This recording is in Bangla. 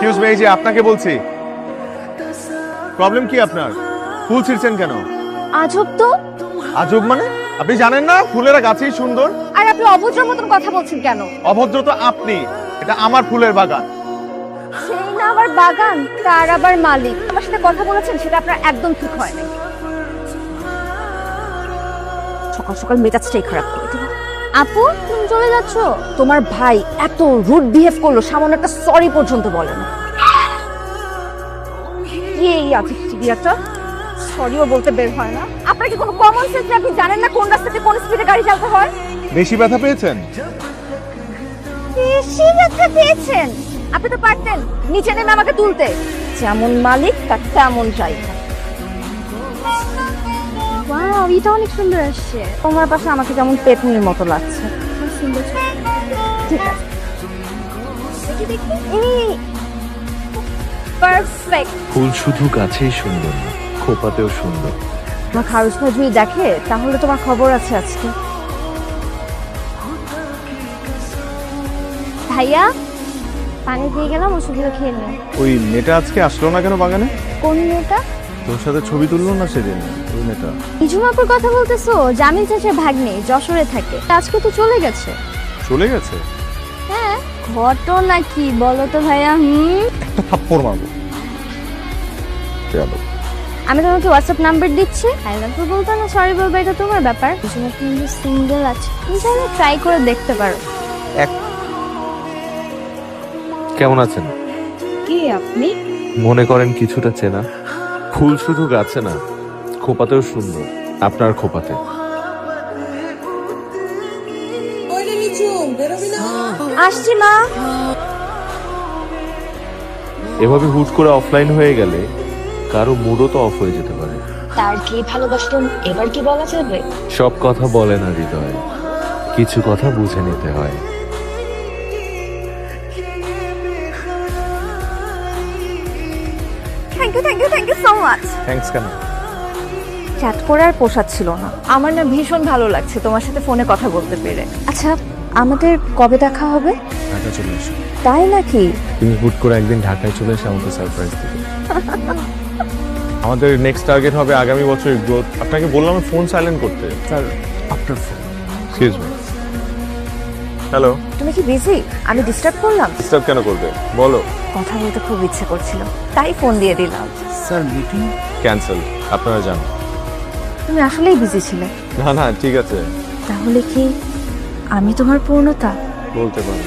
এক্সকিউজ মি, এই যে আপনাকে বলছি। প্রবলেম কি আপনার? ফুল ছিঁড়ছেন কেন? আজব তো। আজব মানে? আপনি জানেন না ফুলেরা গাছেই সুন্দর? আর আপনি অভদ্র মতন কথা বলছেন কেন? অভদ্র তো আপনি। এটা আমার ফুলের বাগান। সেই না আবার বাগান, তার আবার মালিক। আমার সাথে কথা বলেছেন সেটা আপনার একদম ঠিক হয় নাই। সকাল সকাল মেজাজটাই খারাপ করে দিল। আপু তুমি চলে যাচ্ছ? তোমার ভাই এত রুড বিহেভ করলো, সামান্য একটা সরি পর্যন্ত বলে না। কি এই আছে চিড়িয়াটা? সরিও বলতে বের হয় না। আপনার কি কোনো কমন সেন্স নেই? আপনি জানেন না কোন রাস্তাতে কোন স্পিডে গাড়ি চালাতে হয়? বেশি ব্যথা পেয়েছেন? বেশি ব্যথা পেয়েছেন? আপনি তো পারতেন নিচে নেমে আমাকে তুলতে। যেমন মালিক তার তেমন জায়গা। ওয়াও, এটা অনেক সুন্দর আসছে। তোমার পাশে আমাকে যেমন পেতনির মতো লাগছে। সুন্দর। ঠিক আছে, পারফেক্ট। ফুল শুধু গাছেই সুন্দর না, খোপাতেও সুন্দর। আমার খারুস ভাই যদি দেখে তাহলে তোমার খবর আছে আজকে। ভাইয়া পানি দিয়ে গেলাম, ওষুধগুলো খেয়ে নিন। ওই মেয়েটা আজকে আসলো না কেন বাগানে? কোন মেয়েটা? তোর সাথে ছবি তুললো না সেদিন? ওই মেয়েটা। ইজুমাপুর কথা বলতেছো? জামিল চাচার ভাগ্নে, যশোরে থাকে। আজকে তো চলে গেছে। চলে গেছে? হ্যাঁ। ঘটনা কি বলো তো ভাইয়া? একটা থাপ্পড় মারবো। চলো। আমি তোমাকে হোয়াটসঅ্যাপ নাম্বার দিচ্ছি। আই লাভ ইউ বলতো না, সরি বলবো, এটা তোমার ব্যাপার। ইজুমাপুর কিন্তু সিঙ্গেল আছে, তুমি চাইলে ট্রাই করে দেখতে পারো। কেমন আছেন? কি আপনি? মনে করেন কিছুটা চেনা? ফুল শুধু গাছে না, খোপাতেও সুন্দর। আপনার খোপাতে। আসছি মা। এভাবে হুট করে অফলাইন হয়ে গেলে কারো মুডও তো অফ হয়ে যেতে পারে। তার কি ভালোবাসতেন এবার কি বলা যাবে? সব কথা বলে না হৃদয়, কিছু কথা বুঝে নিতে হয়। Thank you so much. Thanks কেন? চ্যাট করে আর পোষাচ্ছিল না। আমার না ভীষণ ভালো লাগছে তোমার সাথে ফোনে কথা বলতে পেরে। আচ্ছা, আমাদের কবে দেখা হবে? ঢাকা চলে এসো। তাই নাকি? তুমি হুট করে একদিন ঢাকায় চলে এসে আমাকে সারপ্রাইজ দিবে। আমাদের নেক্সট টার্গেট হবে আগামী বছরের গ্রোথ। আপনাকে বললাম ফোন সাইলেন্ট করতে। স্যার আপনার ফোন। Excuse me. হ্যালো। তুমি কি বিজি? আমি ডিস্টার্ব করলাম? ডিস্টার্ব কেন করবে বলো। কথা বলতে খুব ইচ্ছে করছিল, তাই ফোন দিয়ে দিলাম। স্যার মিটিং ক্যান্সেল, আপনারা যান। তুমি আসলেই বিজি ছিলে? না না ঠিক আছে। তাহলে কি আমি তোমার পূর্ণতা? বলতে পারেন।